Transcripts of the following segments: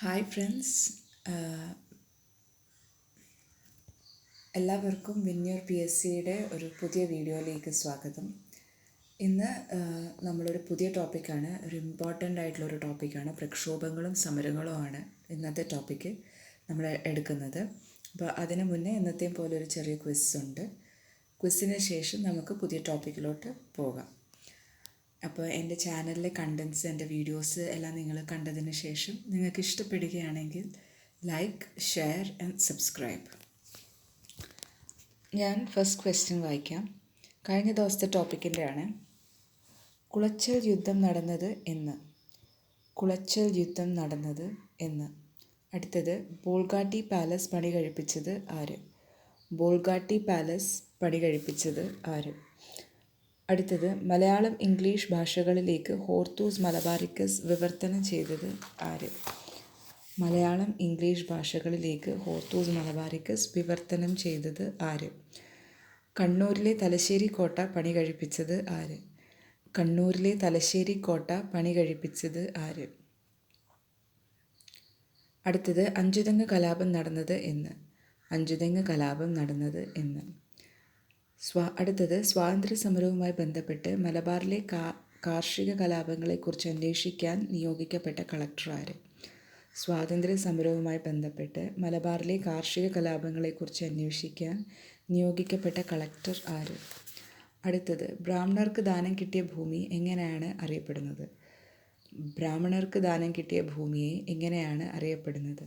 Hi friends, എല്ലാവർക്കും വിന്യർ P S സിയുടെ ഒരു പുതിയ വീഡിയോയിലേക്ക് സ്വാഗതം. ഇന്ന് നമ്മളൊരു പുതിയ ടോപ്പിക്കാണ്, ഒരു ഇമ്പോർട്ടൻ്റ് ആയിട്ടുള്ളൊരു ടോപ്പിക്കാണ്. പ്രക്ഷോഭങ്ങളും സമരങ്ങളുമാണ് ഇന്നത്തെ ടോപ്പിക്ക് നമ്മൾ എടുക്കുന്നത്. അപ്പോൾ അതിനു മുന്നേ ഇന്നത്തെയും പോലെ ഒരു ചെറിയ ക്വിസ് ഉണ്ട്. ക്വിസിന് ശേഷം നമുക്ക് പുതിയ ടോപ്പിക്കിലോട്ട് പോകാം. അപ്പോൾ എൻ്റെ ചാനലിലെ കണ്ടൻസ്, എൻ്റെ വീഡിയോസ് എല്ലാം നിങ്ങൾ കണ്ടതിന് ശേഷം നിങ്ങൾക്ക് ഇഷ്ടപ്പെടുകയാണെങ്കിൽ ലൈക്ക്, ഷെയർ ആൻഡ് സബ്സ്ക്രൈബ്. ഞാൻ ഫസ്റ്റ് ക്വസ്റ്റ്യൻ വായിക്കാം. കഴിഞ്ഞ ദിവസത്തെ ടോപ്പിക്കിൻ്റെയാണ്. കുളച്ചൽ യുദ്ധം നടന്നത് എന്ന്. കുളച്ചൽ യുദ്ധം നടന്നത് എന്ന്. അടുത്തത്, ബോൾഗാട്ടി പാലസ് പണി കഴിപ്പിച്ചത് ആര്? ബോൾഗാട്ടി പാലസ് പണി കഴിപ്പിച്ചത് ആര്? അടുത്തത്, മലയാളം ഇംഗ്ലീഷ് ഭാഷകളിലേക്ക് ഹോർത്തൂസ് മലബാറിക്കസ് വിവർത്തനം ചെയ്തത് ആര്? മലയാളം ഇംഗ്ലീഷ് ഭാഷകളിലേക്ക് ഹോർത്തൂസ് മലബാറിക്കസ് വിവർത്തനം ചെയ്തത് ആര്? കണ്ണൂരിലെ തലശ്ശേരി കോട്ട പണി കഴിപ്പിച്ചത് ആര്? കണ്ണൂരിലെ തലശ്ശേരി കോട്ട പണി കഴിപ്പിച്ചത് ആര്? അടുത്തത്, അഞ്ചുതെങ്ങ് കലാപം നടന്നത് എന്ന്. അഞ്ചുതെങ്ങ് കലാപം നടന്നത് എന്ന്. അടുത്തത്, സ്വാതന്ത്ര്യ സമരവുമായി ബന്ധപ്പെട്ട് മലബാറിലെ കാർഷിക കലാപങ്ങളെക്കുറിച്ച് അന്വേഷിക്കാൻ നിയോഗിക്കപ്പെട്ട കളക്ടർ ആര്? സ്വാതന്ത്ര്യ സമരവുമായി ബന്ധപ്പെട്ട് മലബാറിലെ കാർഷിക കലാപങ്ങളെക്കുറിച്ച് അന്വേഷിക്കാൻ നിയോഗിക്കപ്പെട്ട കളക്ടർ ആര്? അടുത്തത്, ബ്രാഹ്മണർക്ക് ദാനം കിട്ടിയ ഭൂമി എങ്ങനെയാണ് അറിയപ്പെടുന്നത്? ബ്രാഹ്മണർക്ക് ദാനം കിട്ടിയ ഭൂമിയെ എങ്ങനെയാണ് അറിയപ്പെടുന്നത്?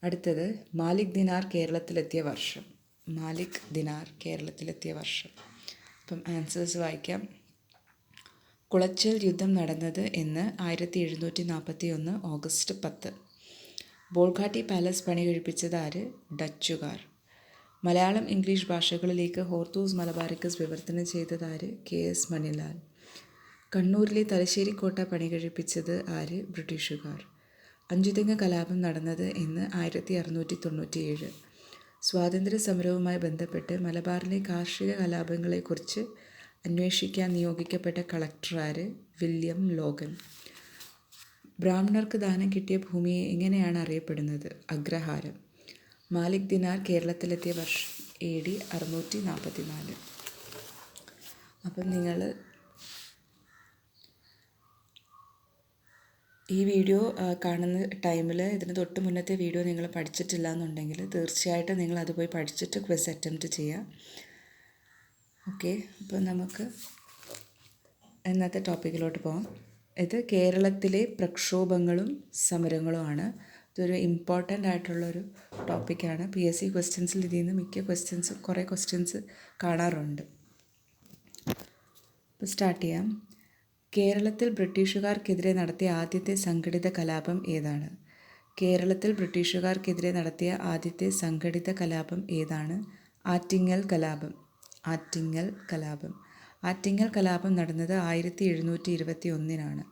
അടുത്തത്, മാലിക് ദിനാർ കേരളത്തിലെത്തിയ വർഷം. മാലിക് ദിനാർ കേരളത്തിലെത്തിയ വർഷം. അപ്പം ആൻസേഴ്സ് വായിക്കാം. കുളച്ചൽ യുദ്ധം നടന്നത് എന്ന് 1741 ഓഗസ്റ്റ് 10. ബോൾഗാട്ടി പാലസ് പണി കഴിപ്പിച്ചത് ആര്? ഡച്ചുകാർ. മലയാളം ഇംഗ്ലീഷ് ഭാഷകളിലേക്ക് ഹോർത്തൂസ് മലബാറിക്കസ് വിവർത്തനം ചെയ്തത് ആര്? KS മണിലാൽ. കണ്ണൂരിലെ തലശ്ശേരി കോട്ട പണി കഴിപ്പിച്ചത് ആര്? ബ്രിട്ടീഷുകാർ. അഞ്ചുതെങ്ങ് കലാപം നടന്നത് എന്ന് 1697. സ്വാതന്ത്ര്യ സമരവുമായി ബന്ധപ്പെട്ട് മലബാറിലെ കാർഷിക കലാപങ്ങളെക്കുറിച്ച് അന്വേഷിക്കാൻ നിയോഗിക്കപ്പെട്ട കളക്ടർ ആര്? William Logan. ബ്രാഹ്മണർക്ക് ദാനം കിട്ടിയ ഭൂമിയെ എങ്ങനെയാണ് അറിയപ്പെടുന്നത്? അഗ്രഹാരം. മാലിക് ദിനാർ കേരളത്തിലെത്തിയ വർഷം AD 644. അപ്പം നിങ്ങൾ ഈ വീഡിയോ കാണുന്ന ടൈമിൽ ഇതിന് തൊട്ട് മുന്നത്തെ വീഡിയോ നിങ്ങൾ പഠിച്ചിട്ടില്ല എന്നുണ്ടെങ്കിൽ തീർച്ചയായിട്ടും നിങ്ങൾ അത് പോയി പഠിച്ചിട്ട് ക്വിസ് അറ്റംപ്റ്റ് ചെയ്യുക. ഓക്കെ, അപ്പോൾ നമുക്ക് ഇന്നത്തെ ടോപ്പിക്കിലോട്ട് പോകാം. ഇത് കേരളത്തിലെ പ്രക്ഷോഭങ്ങളും സമരങ്ങളുമാണ്. ഇതൊരു ഇമ്പോർട്ടൻ്റ് ആയിട്ടുള്ളൊരു ടോപ്പിക്കാണ്. PSC ക്വസ്റ്റ്യൻസിൽ ഇതിൽ നിന്ന് മിക്ക കുറേ ക്വസ്റ്റ്യൻസ് കാണാറുണ്ട്. അപ്പോൾ സ്റ്റാർട്ട് ചെയ്യാം. കേരളത്തിൽ ബ്രിട്ടീഷുകാർക്കെതിരെ നടത്തിയ ആദ്യത്തെ സംഘടിത കലാപം ഏതാണ്? കേരളത്തിൽ ബ്രിട്ടീഷുകാർക്കെതിരെ നടത്തിയ ആദ്യത്തെ സംഘടിത കലാപം ഏതാണ്? ആറ്റിങ്ങൽ കലാപം. ആറ്റിങ്ങൽ കലാപം. ആറ്റിങ്ങൽ കലാപം നടന്നത് 1721.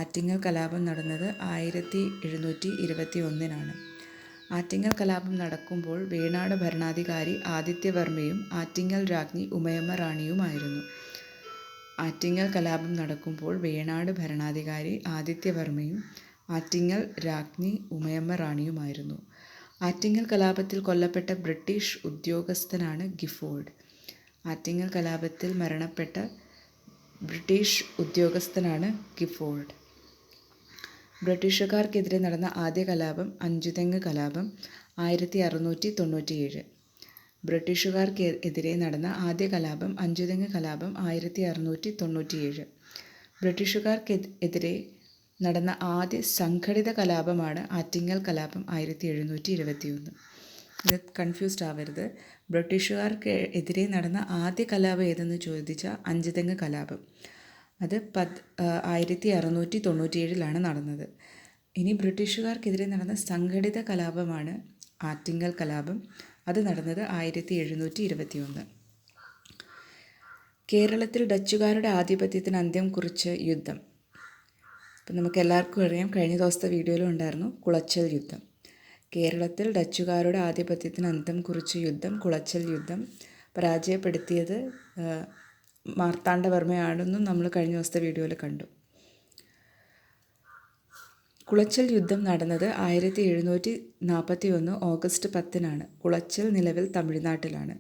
ആറ്റിങ്ങൽ കലാപം നടന്നത് 1721. ആറ്റിങ്ങൽ കലാപം നടക്കുമ്പോൾ വേണാട് ഭരണാധികാരി ആദിത്യവർമ്മയും ആറ്റിങ്ങൽ രാജ്ഞി ഉമയമ്മ റാണിയുമായിരുന്നു. ആറ്റിങ്ങൽ കലാപം നടക്കുമ്പോൾ വേണാട് ഭരണാധികാരി ആദിത്യവർമ്മയും ആറ്റിങ്ങൽ രാജ്ഞി ഉമയമ്മ റാണിയുമായിരുന്നു. ആറ്റിങ്ങൽ കലാപത്തിൽ കൊല്ലപ്പെട്ട ബ്രിട്ടീഷ് ഉദ്യോഗസ്ഥനാണ് ഗിഫോർഡ്. ആറ്റിങ്ങൽ കലാപത്തിൽ മരണപ്പെട്ട ബ്രിട്ടീഷ് ഉദ്യോഗസ്ഥനാണ് ഗിഫോർഡ്. ബ്രിട്ടീഷുകാർക്കെതിരെ നടന്ന ആദ്യ കലാപം അഞ്ചുതെങ്ങ് കലാപം 1697. ബ്രിട്ടീഷുകാർക്കെതിരെ നടന്ന ആദ്യ കലാപം അഞ്ചുതെങ്ങ് കലാപം 1697. ബ്രിട്ടീഷുകാർക്കെതിരെ നടന്ന ആദ്യ സംഘടിത കലാപമാണ് ആറ്റിങ്ങൽ കലാപം 1721. ഇത് കൺഫ്യൂസ്ഡ് ആവരുത്. ബ്രിട്ടീഷുകാർക്ക് എതിരെ നടന്ന ആദ്യ കലാപം ഏതെന്ന് ചോദിച്ചാൽ അഞ്ചുതെങ്ങ് കലാപം. അത് 1697 നടന്നത്. ഇനി ബ്രിട്ടീഷുകാർക്കെതിരെ നടന്ന സംഘടിത കലാപമാണ് ആറ്റിങ്ങൽ കലാപം. അത് നടന്നത് 1721. കേരളത്തിൽ ഡച്ചുകാരുടെ ആധിപത്യത്തിന് അന്ത്യം കുറിച്ച യുദ്ധം. അപ്പം നമുക്ക് എല്ലാവർക്കും അറിയാം, കഴിഞ്ഞ ദിവസത്തെ വീഡിയോയിലും ഉണ്ടായിരുന്നു, കുളച്ചൽ യുദ്ധം. കേരളത്തിൽ ഡച്ചുകാരുടെ ആധിപത്യത്തിന് അന്ത്യം കുറിച്ച യുദ്ധം കുളച്ചൽ യുദ്ധം. പരാജയപ്പെടുത്തിയത് മാർത്താണ്ഡവർമ്മയാണെന്നും നമ്മൾ കഴിഞ്ഞ ദിവസത്തെ വീഡിയോയിൽ കണ്ടു. കുളച്ചൽ യുദ്ധം നടന്നത് 1741 ഓഗസ്റ്റ് 10-നാണ്. കുളച്ചൽ നിലവിൽ തമിഴ്നാട്ടിലാണ്.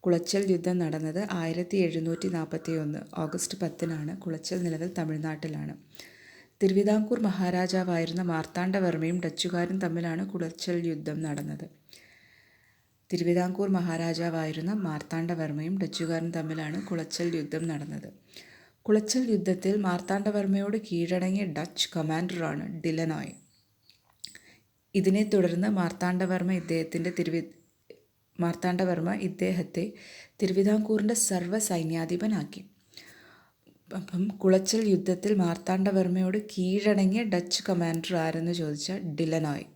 കുളച്ചൽ യുദ്ധം നടന്നത് 1741 ഓഗസ്റ്റ് 10-നാണ്. കുളച്ചൽ നിലവിൽ തമിഴ്നാട്ടിലാണ്. തിരുവിതാംകൂർ മഹാരാജാവായിരുന്ന മാർത്താണ്ഡവർമ്മയും ഡച്ചുകാരും തമ്മിലാണ് കുളച്ചൽ യുദ്ധം നടന്നത്. തിരുവിതാംകൂർ മഹാരാജാവായിരുന്ന മാർത്താണ്ഡവർമ്മയും ഡച്ചുകാരും തമ്മിലാണ് കുളച്ചൽ യുദ്ധം നടന്നത്. കുളച്ചൽ യുദ്ധത്തിൽ മാർത്താണ്ഡവർമ്മയോട് കീഴടങ്ങിയ ഡച്ച് കമാൻഡറാണ് ഡിലനോയ്. ഇതിനെ തുടർന്ന് മാർത്താണ്ഡവർമ്മ ഇദ്ദേഹത്തെ തിരുവിതാംകൂറിൻ്റെ സർവ്വസൈന്യാധിപനാക്കി. അപ്പം കുളച്ചൽ യുദ്ധത്തിൽ മാർത്താണ്ഡവർമ്മയോട് കീഴടങ്ങിയ ഡച്ച് കമാൻഡർ ആരെന്ന് ചോദിച്ചാൽ ഡിലനോയ്.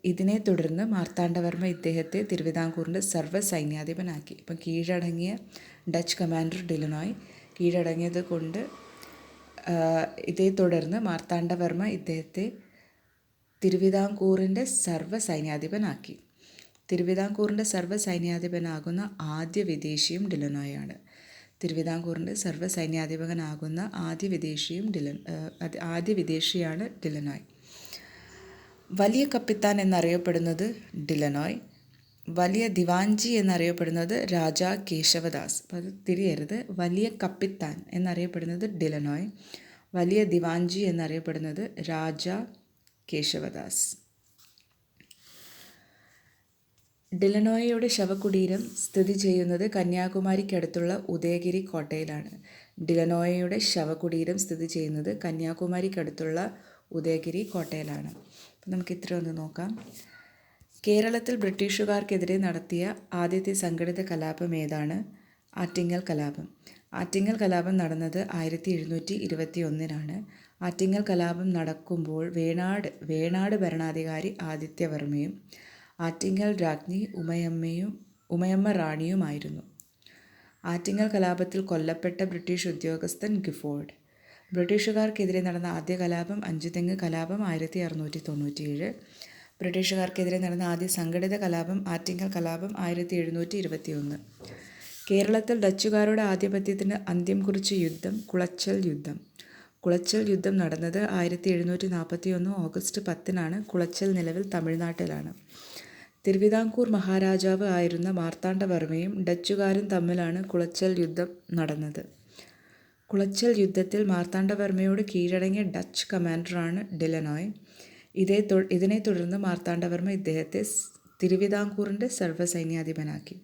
ഇതിനെ തുടർന്ന് മാർത്താണ്ഡവർമ്മ ഇദ്ദേഹത്തെ തിരുവിതാംകൂറിൻ്റെ സർവ്വസൈന്യാധിപനാക്കി. അപ്പം കീഴടങ്ങിയ ഡച്ച് കമാൻഡർ ഡിലനോയ് കീഴടങ്ങിയത് കൊണ്ട് ഇതേ തുടർന്ന് മാർത്താണ്ഡവർമ്മ ഇദ്ദേഹത്തെ തിരുവിതാംകൂറിൻ്റെ സർവ്വസൈന്യാധിപനാക്കി. തിരുവിതാംകൂറിൻ്റെ സർവ്വസൈന്യാധിപനാകുന്ന ആദ്യ വിദേശിയും ഡിലനോയാണ്. തിരുവിതാംകൂറിൻ്റെ സർവ്വസൈന്യാധിപനാകുന്ന ആദ്യ വിദേശിയാണ് ഡിലനോയ്. വലിയ കപ്പിത്താൻ എന്നറിയപ്പെടുന്നത് ഡിലനോയ്. വലിയ ദിവാൻജി എന്നറിയപ്പെടുന്നത് രാജാ കേശവദാസ്. അപ്പം അത് തിരിയരുത്. വലിയ കപ്പിത്താൻ എന്നറിയപ്പെടുന്നത് ഡിലനോയ്. വലിയ ദിവാൻജി എന്നറിയപ്പെടുന്നത് രാജാ കേശവദാസ്. ഡിലനോയിയുടെ ശവകുടീരം സ്ഥിതി ചെയ്യുന്നത് കന്യാകുമാരിക്കടുത്തുള്ള ഉദയഗിരി കോട്ടയിലാണ്. ഡിലനോയിയുടെ ശവകുടീരം സ്ഥിതി ചെയ്യുന്നത് കന്യാകുമാരിക്കടുത്തുള്ള ഉദയഗിരി കോട്ടയിലാണ്. അപ്പം നമുക്ക് ഇത്ര ഒന്ന് നോക്കാം. കേരളത്തിൽ ബ്രിട്ടീഷുകാർക്കെതിരെ നടത്തിയ ആദ്യത്തെ സംഘടിത കലാപം ഏതാണ്? ആറ്റിങ്ങൽ കലാപം. ആറ്റിങ്ങൽ കലാപം നടന്നത് 1721-നാണ്. ആറ്റിങ്ങൽ കലാപം നടക്കുമ്പോൾ വേണാട് ഭരണാധികാരി ആദിത്യവർമ്മയും ആറ്റിങ്ങൽ രാജ്ഞി ഉമയമ്മ റാണിയുമായിരുന്നു. ആറ്റിങ്ങൽ കലാപത്തിൽ കൊല്ലപ്പെട്ട ബ്രിട്ടീഷ് ഉദ്യോഗസ്ഥൻ ഗിഫോർഡ്. ബ്രിട്ടീഷുകാർക്കെതിരെ നടന്ന ആദ്യ കലാപം അഞ്ചുതെങ്ങ് കലാപം 1697. ബ്രിട്ടീഷുകാർക്കെതിരെ നടന്ന ആദ്യ സംഘടിത കലാപം ആറ്റിങ്ങൽ കലാപം 1721. കേരളത്തിൽ ഡച്ചുകാരുടെ ആധിപത്യത്തിന് അന്ത്യം കുറിച്ച യുദ്ധം കുളച്ചൽ യുദ്ധം. കുളച്ചൽ യുദ്ധം നടന്നത് 1741 ഓഗസ്റ്റ് 10-നാണ്. കുളച്ചൽ നിലവിൽ തമിഴ്നാട്ടിലാണ്. തിരുവിതാംകൂർ മഹാരാജാവ് ആയിരുന്ന മാർത്താണ്ഡവർമ്മയും ഡച്ചുകാരും തമ്മിലാണ് കുളച്ചൽ യുദ്ധം നടന്നത്. കുളച്ചൽ യുദ്ധത്തിൽ മാർത്താണ്ഡവർമ്മയോട് കീഴടങ്ങിയ ഡച്ച് കമാൻഡറാണ് ഡിലനോയ്. ഇതിനെ തുടർന്ന് മാർത്താണ്ഡവർമ്മ ഇദ്ദേഹത്തെ തിരുവിതാംകൂറിൻ്റെ സർവ്വസൈന്യാധിപനാക്കി.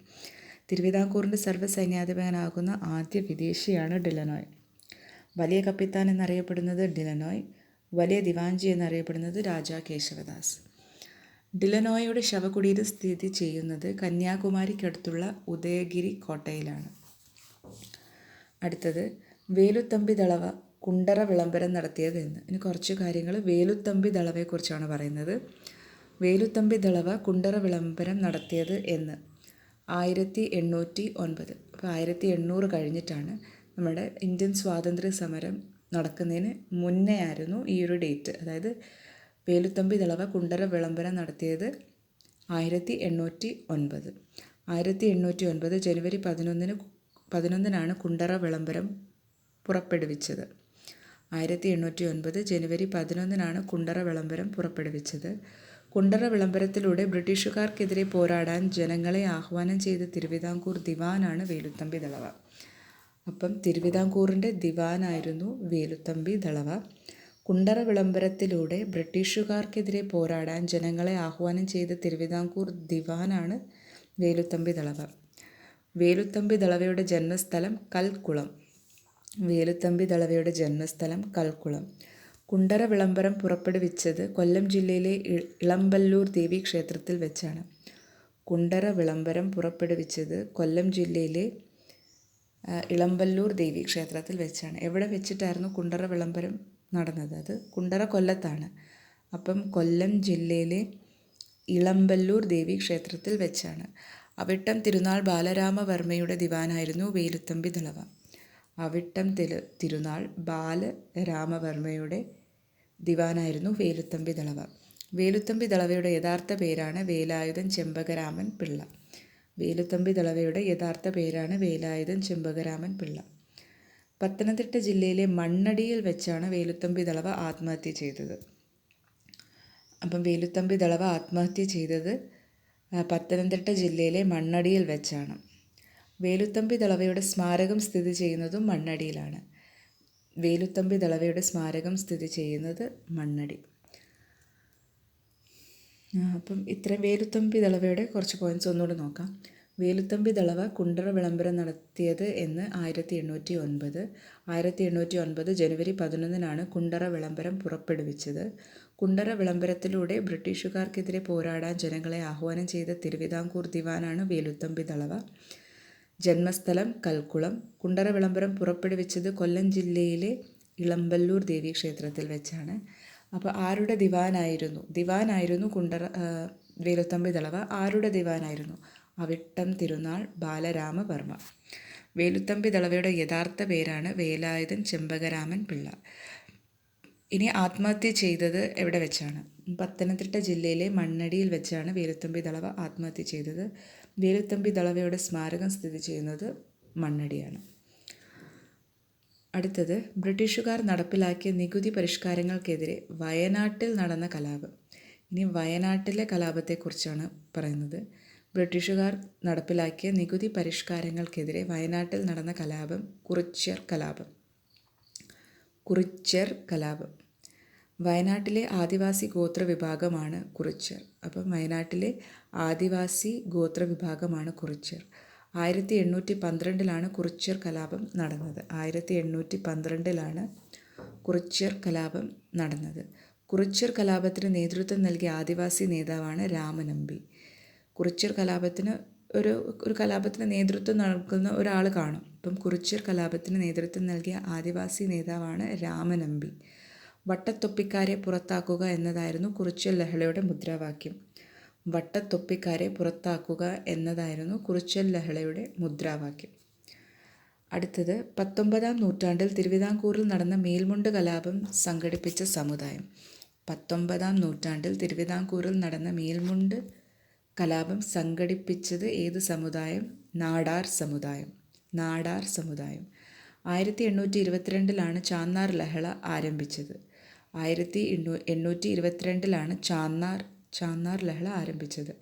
തിരുവിതാംകൂറിൻ്റെ സർവ്വസൈന്യാധിപനാകുന്ന ആദ്യ വിദേശിയാണ് ഡിലനോയ്. വലിയ കപ്പിത്താൻ എന്നറിയപ്പെടുന്നത് ഡിലനോയ്. വലിയ ദിവാൻജി എന്നറിയപ്പെടുന്നത് രാജാ കേശവദാസ്. ഡിലനോയുടെ ശവകുടീരം സ്ഥിതി ചെയ്യുന്നത് കന്യാകുമാരിക്കടുത്തുള്ള ഉദയഗിരി കോട്ടയിലാണ്. അടുത്തത് വേലുത്തമ്പി ദളവ കുണ്ടറ വിളംബരം നടത്തിയത് എന്ന്. ഇനി കുറച്ച് കാര്യങ്ങൾ വേലുത്തമ്പി ദളവയെക്കുറിച്ചാണ് പറയുന്നത്. വേലുത്തമ്പി ദളവ കുണ്ടറ വിളംബരം നടത്തിയത് എന്ന് 1809. അപ്പോൾ 1800 കഴിഞ്ഞിട്ടാണ്. നമ്മുടെ ഇന്ത്യൻ സ്വാതന്ത്ര്യ സമരം നടക്കുന്നതിന് മുന്നേ ആയിരുന്നു ഈ ഒരു ഡേറ്റ്. അതായത് വേലുത്തമ്പി ദളവ കുണ്ടറ വിളംബരം നടത്തിയത് 1809. 1809 ജനുവരി 11-നാണ് കുണ്ടറ വിളംബരം പുറപ്പെടുവിച്ചത്. 1809 ജനുവരി 11-നാണ് കുണ്ടറ വിളംബരം പുറപ്പെടുവിച്ചത്. കുണ്ടറ വിളംബരത്തിലൂടെ ബ്രിട്ടീഷുകാർക്കെതിരെ പോരാടാൻ ജനങ്ങളെ ആഹ്വാനം ചെയ്ത തിരുവിതാംകൂർ ദിവാനാണ് വേലുത്തമ്പി ദളവ. അപ്പം തിരുവിതാംകൂറിൻ്റെ ദിവാനായിരുന്നു വേലുത്തമ്പി ദളവ. കുണ്ടറ വിളംബരത്തിലൂടെ ബ്രിട്ടീഷുകാർക്കെതിരെ പോരാടാൻ ജനങ്ങളെ ആഹ്വാനം ചെയ്ത തിരുവിതാംകൂർ ദിവാനാണ് വേലുത്തമ്പി ദളവ. വേലുത്തമ്പി ദളവയുടെ ജന്മസ്ഥലം കൽക്കുളം. വേലുത്തമ്പി ദളവയുടെ ജന്മസ്ഥലം കൽക്കുളം. കുണ്ടറ വിളംബരം പുറപ്പെടുവിച്ചത് കൊല്ലം ജില്ലയിലെ ഇളമ്പല്ലൂർ ദേവി ക്ഷേത്രത്തിൽ വെച്ചാണ്. കുണ്ടറ വിളംബരം പുറപ്പെടുവിച്ചത് കൊല്ലം ജില്ലയിലെ ഇളമ്പല്ലൂർ ദേവി ക്ഷേത്രത്തിൽ വെച്ചാണ്. എവിടെ വെച്ചിട്ടായിരുന്നു കുണ്ടറ വിളംബരം നടന്നത്? അത് കുണ്ടറ കൊല്ലത്താണ്. അപ്പം കൊല്ലം ജില്ലയിലെ ഇളമ്പല്ലൂർ ദേവി ക്ഷേത്രത്തിൽ വെച്ചാണ്. അവിട്ടം തിരുനാൾ ബാലരാമവർമ്മയുടെ ദിവാനായിരുന്നു വേലുത്തമ്പി ദളവ. അവിട്ടം തിരുനാൾ ബാലരാമവർമ്മയുടെ ദിവാനായിരുന്നു വേലുത്തമ്പി ദളവ. വേലുത്തമ്പി ദളവയുടെ യഥാർത്ഥ പേരാണ് വേലായുധൻ ചെമ്പകരാമൻ പിള്ള. വേലുത്തമ്പി ദളവയുടെ യഥാർത്ഥ പേരാണ് വേലായുധൻ ചെമ്പകരാമൻ പിള്ള. പത്തനംതിട്ട ജില്ലയിലെ മണ്ണടിയിൽ വെച്ചാണ് വേലുത്തമ്പി ദളവ ആത്മഹത്യ ചെയ്തത്. അപ്പം വേലുത്തമ്പി ദളവ ആത്മഹത്യ ചെയ്തത് പത്തനംതിട്ട ജില്ലയിലെ മണ്ണടിയിൽ വെച്ചാണ്. വേലുത്തമ്പി ദളവയുടെ സ്മാരകം സ്ഥിതി ചെയ്യുന്നതും മണ്ണടിയിലാണ്. വേലുത്തമ്പി ദളവയുടെ സ്മാരകം സ്ഥിതി ചെയ്യുന്നത് മണ്ണടി. അപ്പം ഇത്രയും വേലുത്തമ്പി ദളവയുടെ കുറച്ച് പോയിൻറ്റ്സ് ഒന്നുകൂടെ നോക്കാം. വേലുത്തമ്പി ദളവ കുണ്ടറ വിളംബരം നടത്തിയത് എന്ന് 1809. 1809 ജനുവരി 11 കുണ്ടറ വിളംബരം പുറപ്പെടുവിച്ചത്. കുണ്ടറ വിളംബരത്തിലൂടെ ബ്രിട്ടീഷുകാർക്കെതിരെ പോരാടാൻ ജനങ്ങളെ ആഹ്വാനം ചെയ്ത തിരുവിതാംകൂർ ദിവാനാണ് വേലുത്തമ്പി ദളവ. ജന്മസ്ഥലം കൽക്കുളം. കുണ്ടറ വിളംബരം പുറപ്പെടുവിച്ചത് കൊല്ലം ജില്ലയിലെ ഇളമ്പല്ലൂർ ദേവീക്ഷേത്രത്തിൽ വെച്ചാണ്. അപ്പോൾ ആരുടെ ദിവാനായിരുന്നു വേലുത്തമ്പി ദളവ. ആരുടെ ദിവാനായിരുന്നു? അവിട്ടം തിരുനാൾ ബാലരാമവർമ്മ. വേലുത്തമ്പി ദളവയുടെ യഥാർത്ഥ പേരാണ് വേലായുധൻ ചെമ്പകരാമൻ പിള്ള. ഇനി ആത്മഹത്യ ചെയ്തത് എവിടെ വെച്ചാണ്? പത്തനംതിട്ട ജില്ലയിലെ മണ്ണടിയിൽ വെച്ചാണ് വേലുത്തമ്പി ദളവ ആത്മഹത്യ ചെയ്തത്. വേലുത്തമ്പി ദളവയുടെ സ്മാരകം സ്ഥിതി ചെയ്യുന്നത് മണ്ണടിയാണ്. അടുത്തത് ബ്രിട്ടീഷുകാർ നടപ്പിലാക്കിയ നികുതി പരിഷ്കാരങ്ങൾക്കെതിരെ വയനാട്ടിൽ നടന്ന കലാപം. ഇനി വയനാട്ടിലെ കലാപത്തെക്കുറിച്ചാണ് പറയുന്നത്. ബ്രിട്ടീഷുകാർ നടപ്പിലാക്കിയ നികുതി പരിഷ്കാരങ്ങൾക്കെതിരെ വയനാട്ടിൽ നടന്ന കലാപം കുറിച്യർ കലാപം. വയനാട്ടിലെ ആദിവാസി ഗോത്ര വിഭാഗമാണ് കുറിച്യർ. അപ്പം വയനാട്ടിലെ ആദിവാസി ഗോത്ര വിഭാഗമാണ് കുറിച്യർ. 1812 കുറിച്യർ കലാപം നടന്നത്. 1812 കുറിച്യർ കലാപം നടന്നത്. കുറിച്യർ കലാപത്തിന് നേതൃത്വം നൽകിയ ആദിവാസി നേതാവാണ് രാമനമ്പി. കുറിച്യർ കലാപത്തിന് ഒരു കലാപത്തിന് നേതൃത്വം നൽകുന്ന ഒരാൾ കാണും. അപ്പം കുറിച്യർ കലാപത്തിന് നേതൃത്വം നൽകിയ ആദിവാസി നേതാവാണ് രാമനമ്പി. വട്ടത്തൊപ്പിക്കാരെ പുറത്താക്കുക എന്നതായിരുന്നു കുറിച്യർ ലഹളയുടെ മുദ്രാവാക്യം. വട്ടത്തൊപ്പിക്കാരെ പുറത്താക്കുക എന്നതായിരുന്നു കുറിച്യർ ലഹളയുടെ മുദ്രാവാക്യം. അടുത്തത് 19-ാം നൂറ്റാണ്ടിൽ തിരുവിതാംകൂറിൽ നടന്ന മേൽമുണ്ട് കലാപം സംഘടിപ്പിച്ച സമുദായം. 19-ാം നൂറ്റാണ്ടിൽ തിരുവിതാംകൂറിൽ നടന്ന മേൽമുണ്ട് കലാപം സംഘടിപ്പിച്ചത് ഏത് സമുദായം? നാടാർ സമുദായം. 1822 ചാന്നാർ ലഹള ആരംഭിച്ചത്. 1822 ചാന്നാർ ലഹള ആരംഭിച്ചത്.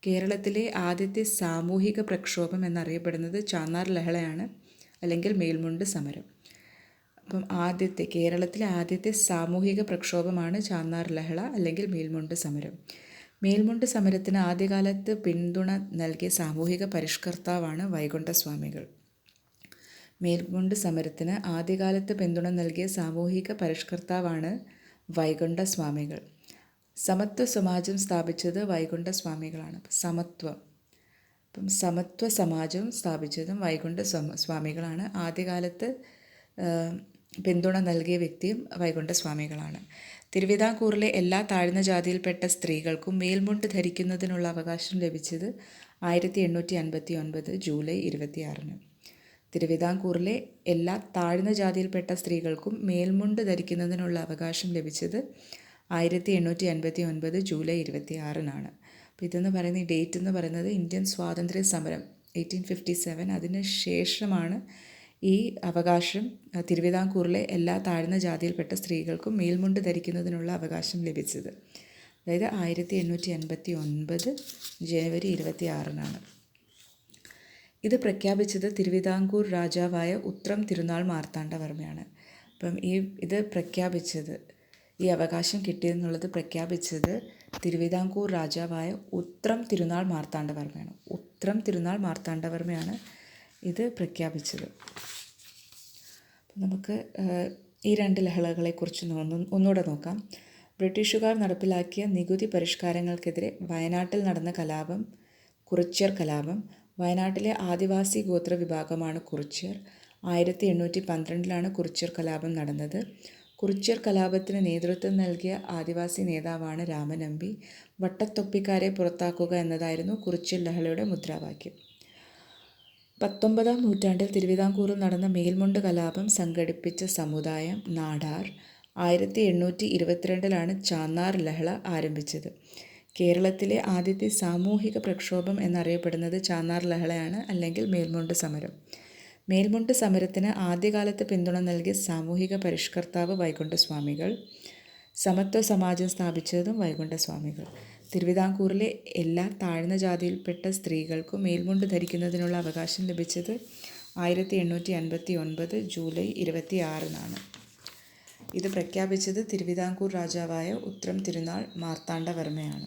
കേരളത്തിലെ ആദ്യത്തെ സാമൂഹിക പ്രക്ഷോഭം എന്നറിയപ്പെടുന്നത് ചാന്നാർ ലഹളയാണ്, അല്ലെങ്കിൽ മേൽമുണ്ട് സമരം. അപ്പം കേരളത്തിലെ ആദ്യത്തെ സാമൂഹിക പ്രക്ഷോഭമാണ് ചാന്നാർ ലഹള അല്ലെങ്കിൽ മേൽമുണ്ട് സമരം. മേൽമുണ്ട് സമരത്തിന് ആദ്യകാലത്ത് പിന്തുണ നൽകിയ സാമൂഹിക പരിഷ്കർത്താവാണ് വൈകുണ്ഠസ്വാമികൾ. മേൽമുണ്ട് സമരത്തിന് ആദ്യകാലത്ത് പിന്തുണ നൽകിയ സാമൂഹിക പരിഷ്കർത്താവാണ് വൈകുണ്ഠസ്വാമികൾ. സമത്വ സമാജം സ്ഥാപിച്ചത് വൈകുണ്ഠസ്വാമികളാണ്. സമത്വ സമാജം സ്ഥാപിച്ചതും വൈകുണ്ഠസ്വാമികളാണ്. ആദ്യകാലത്ത് പിന്തുണ നൽകിയ വ്യക്തിയും വൈകുണ്ഠസ്വാമികളാണ്. തിരുവിതാംകൂറിലെ എല്ലാ താഴ്ന്ന ജാതിയിൽപ്പെട്ട സ്ത്രീകൾക്കും മേൽമുണ്ട് ധരിക്കുന്നതിനുള്ള അവകാശം ലഭിച്ചത് 1859 ജൂലൈ 26. തിരുവിതാംകൂറിലെ എല്ലാ താഴ്ന്ന ജാതിയിൽപ്പെട്ട സ്ത്രീകൾക്കും മേൽമുണ്ട് ധരിക്കുന്നതിനുള്ള അവകാശം ലഭിച്ചത് 1859 ജൂലൈ 26. അപ്പോൾ ഇതെന്ന് പറയുന്ന ഈ ഡേറ്റ് എന്ന് പറയുന്നത് ഇന്ത്യൻ സ്വാതന്ത്ര്യ സമരം 1857, അതിന് ശേഷമാണ് ഈ അവകാശം തിരുവിതാംകൂറിലെ എല്ലാ താഴ്ന്ന ജാതിയിൽപ്പെട്ട സ്ത്രീകൾക്കും മേൽമുണ്ട് ധരിക്കുന്നതിനുള്ള അവകാശം ലഭിച്ചത്. അതായത് 1859 ജനുവരി 26. ഇത് പ്രഖ്യാപിച്ചത് തിരുവിതാംകൂർ രാജാവായ ഉത്രം തിരുനാൾ മാർത്താണ്ഡവർമ്മയാണ്. അപ്പം ഇത് പ്രഖ്യാപിച്ചത്, ഈ അവകാശം കിട്ടിയെന്നുള്ളത് പ്രഖ്യാപിച്ചത് തിരുവിതാംകൂർ രാജാവായ ഉത്രം തിരുനാൾ മാർത്താണ്ഡവർമ്മയാണ് ഇത് പ്രഖ്യാപിച്ചത്. നമുക്ക് ഈ രണ്ട് ലഹളകളെക്കുറിച്ച് ഒന്നുകൂടെ നോക്കാം. ബ്രിട്ടീഷുകാർ നടപ്പിലാക്കിയ നികുതി പരിഷ്കാരങ്ങൾക്കെതിരെ വയനാട്ടിൽ നടന്ന കലാപം കുറിച്യർ കലാപം. വയനാട്ടിലെ ആദിവാസി ഗോത്ര വിഭാഗമാണ് കുറിച്യർ. 1812 കുറിച്യർ കലാപം നടന്നത്. കുറിച്യർ കലാപത്തിന് നേതൃത്വം നൽകിയ ആദിവാസി നേതാവാണ് രാമനമ്പി. വട്ടത്തൊപ്പിക്കാരെ പുറത്താക്കുക എന്നതായിരുന്നു കുറിച്യർ ലഹളയുടെ മുദ്രാവാക്യം. 19-ാം നൂറ്റാണ്ടിൽ തിരുവിതാംകൂറിൽ നടന്ന മേൽമുണ്ട് കലാപം സംഘടിപ്പിച്ച സമുദായം നാടാർ. 1822 ചാന്നാർ ലഹള ആരംഭിച്ചത്. കേരളത്തിലെ ആദ്യത്തെ സാമൂഹിക പ്രക്ഷോഭം എന്നറിയപ്പെടുന്നത് ചാന്നാർ ലഹളയാണ്, അല്ലെങ്കിൽ മേൽമുണ്ട് സമരം. മേൽമുണ്ട് സമരത്തിന് ആദ്യകാലത്ത് പിന്തുണ നൽകിയ സാമൂഹിക പരിഷ്കർത്താവ് വൈകുണ്ഠസ്വാമികൾ. സമത്വ സമാജം സ്ഥാപിച്ചതും വൈകുണ്ഠസ്വാമികൾ. തിരുവിതാംകൂറിലെ എല്ലാ താഴ്ന്ന ജാതിയിൽപ്പെട്ട സ്ത്രീകൾക്കും മേൽമുണ്ട് ധരിക്കുന്നതിനുള്ള അവകാശം ലഭിച്ചത് 1859 ജൂലൈ 26-നാണ്. ഇത് പ്രഖ്യാപിച്ചത് തിരുവിതാംകൂർ രാജാവായ ഉത്രം തിരുനാൾ മാർത്താണ്ഡവർമ്മയാണ്.